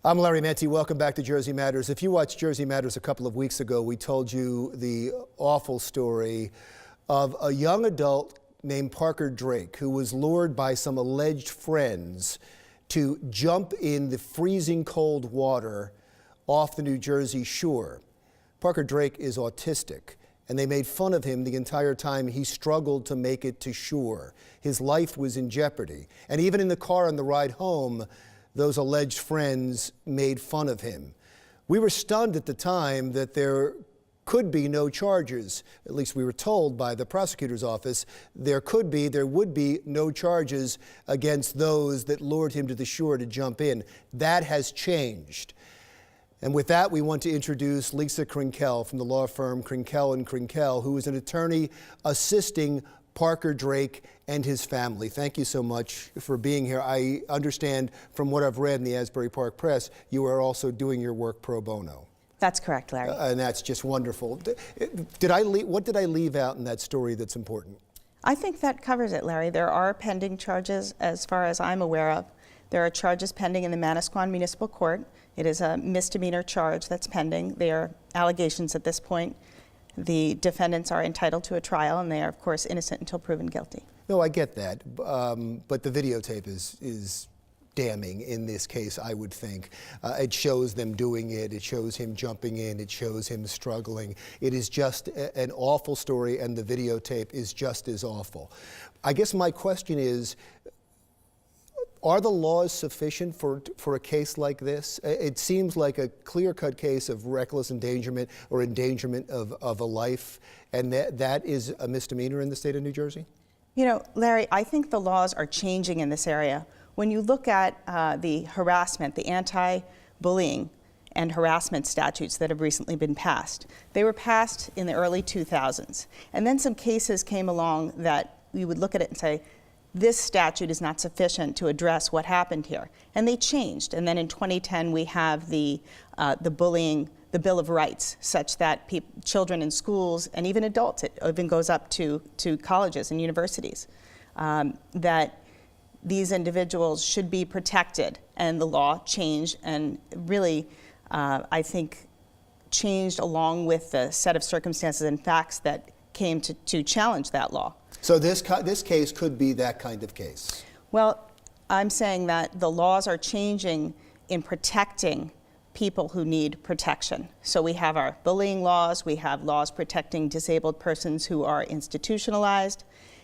I'm Larry Menti. Welcome back to Jersey Matters. If you watched Jersey Matters a couple of weeks ago, we told you the awful story of a young adult named Parker Drake who was lured by some alleged friends to jump in the freezing cold water off the New Jersey shore. Parker Drake is autistic, and they made fun of him the entire time he struggled to make it to shore. His life was in jeopardy. And even in the car on the ride home, those alleged friends made fun of him. We were stunned at the time that there could be no charges. At least we were told by the prosecutor's office there would be no charges against those that lured him to the shore to jump in. That has changed. And with that, we want to introduce Lisa Krenkel from the law firm Krenkel & Krenkel, who is an attorney assisting Parker Drake and his family. Thank you so much for being here. I understand from what I've read in the Asbury Park Press, you are also doing your work pro bono. That's correct, Larry. And that's just wonderful. What did I leave out in that story that's important? I think that covers it, Larry. There are pending charges as far as I'm aware of. There are charges pending in the Manasquan Municipal Court. It is a misdemeanor charge that's pending. They are allegations at this point. The defendants are entitled to a trial, and they are, of course, innocent until proven guilty. No, I get that, but the videotape is damning in this case, I would think. It shows them doing it. It shows him jumping in. It shows him struggling. It is just an awful story, and the videotape is just as awful. I guess my question is, are the laws sufficient for a case like this? It seems like a clear-cut case of reckless endangerment or endangerment of a life, and that is a misdemeanor in the state of New Jersey? You know, Larry, I think the laws are changing in this area. When you look at the harassment, the anti-bullying and harassment statutes that have recently been passed, they were passed in the early 2000s. And then some cases came along that we would look at it and say, this statute is not sufficient to address what happened here. And they changed. And then in 2010, we have the bullying, the Bill of Rights, such that children in schools and even adults, it even goes up to colleges and universities, that these individuals should be protected. And the law changed and really, I think, changed along with the set of circumstances and facts that came to challenge that law. So this case could be that kind of case? Well, I'm saying that the laws are changing in protecting people who need protection. So we have our bullying laws, we have laws protecting disabled persons who are institutionalized,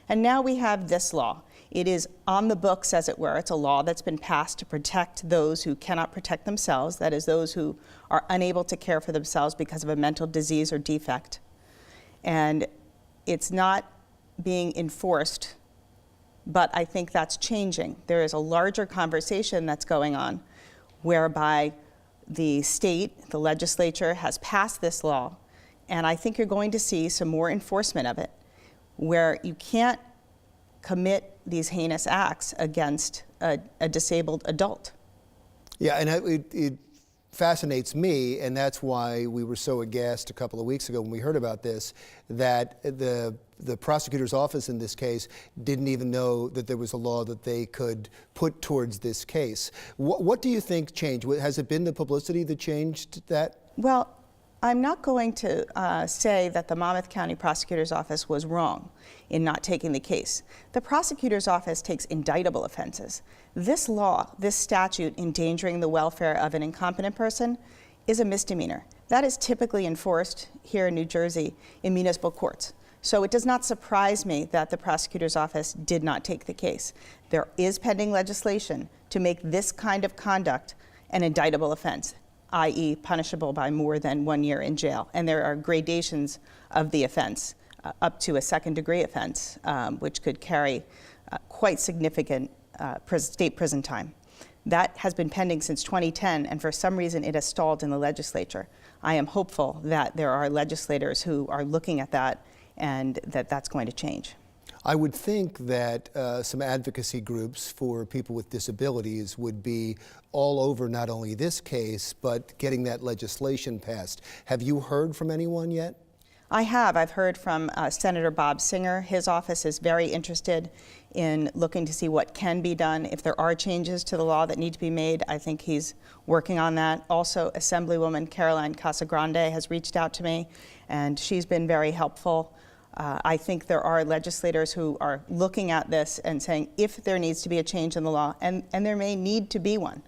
and now we have this law. It is on the books, as it were. It's a law that's been passed to protect those who cannot protect themselves, that is, those who are unable to care for themselves because of a mental disease or defect. And it's not being enforced, but I think that's changing. There is a larger conversation that's going on whereby the state, the legislature, has passed this law, and I think you're going to see some more enforcement of it, where you can't commit these heinous acts against a disabled adult. Yeah, and it fascinates me, and that's why we were so aghast a couple of weeks ago when we heard about this, that the prosecutor's office in this case didn't even know that there was a law that they could put towards this case. What do you think changed? Has it been the publicity that changed that? Well, I'm not going to say that the Monmouth County Prosecutor's Office was wrong in not taking the case. The prosecutor's office takes indictable offenses. This law, this statute endangering the welfare of an incompetent person, is a misdemeanor. That is typically enforced here in New Jersey in municipal courts. So it does not surprise me that the prosecutor's office did not take the case. There is pending legislation to make this kind of conduct an indictable offense, i.e. punishable by more than 1 year in jail. And there are gradations of the offense, up to a second-degree offense, which could carry quite significant state prison time. That has been pending since 2010, and for some reason it has stalled in the legislature. I am hopeful that there are legislators who are looking at that and that that's going to change. I would think that some advocacy groups for people with disabilities would be all over not only this case, but getting that legislation passed. Have you heard from anyone yet? I have. I've heard from Senator Bob Singer. His office is very interested in looking to see what can be done. If there are changes to the law that need to be made, I think he's working on that. Also, Assemblywoman Caroline Casagrande has reached out to me, and she's been very helpful. I think there are legislators who are looking at this and saying if there needs to be a change in the law, and there may need to be one.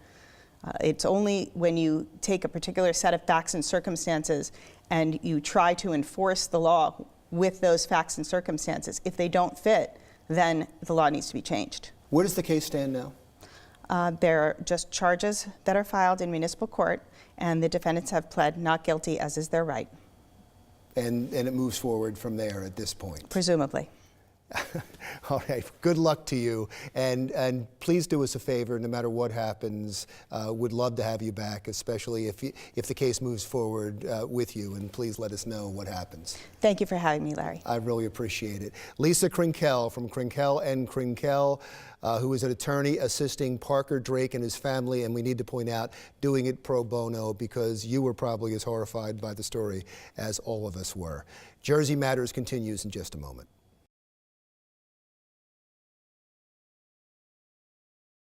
It's only when you take a particular set of facts and circumstances and you try to enforce the law with those facts and circumstances. If they don't fit, then the law needs to be changed. Where does the case stand now? There are just charges that are filed in municipal court, and the defendants have pled not guilty, as is their right. And it moves forward from there at this point? Presumably. All right, good luck to you, and please do us a favor, no matter what happens. Would love to have you back, especially if the case moves forward with you, and please let us know what happens. Thank you for having me, Larry. I really appreciate it. Lisa Krenkel from Krenkel & Krenkel, who is an attorney assisting Parker Drake and his family, and we need to point out, doing it pro bono, because you were probably as horrified by the story as all of us were. Jersey Matters continues in just a moment.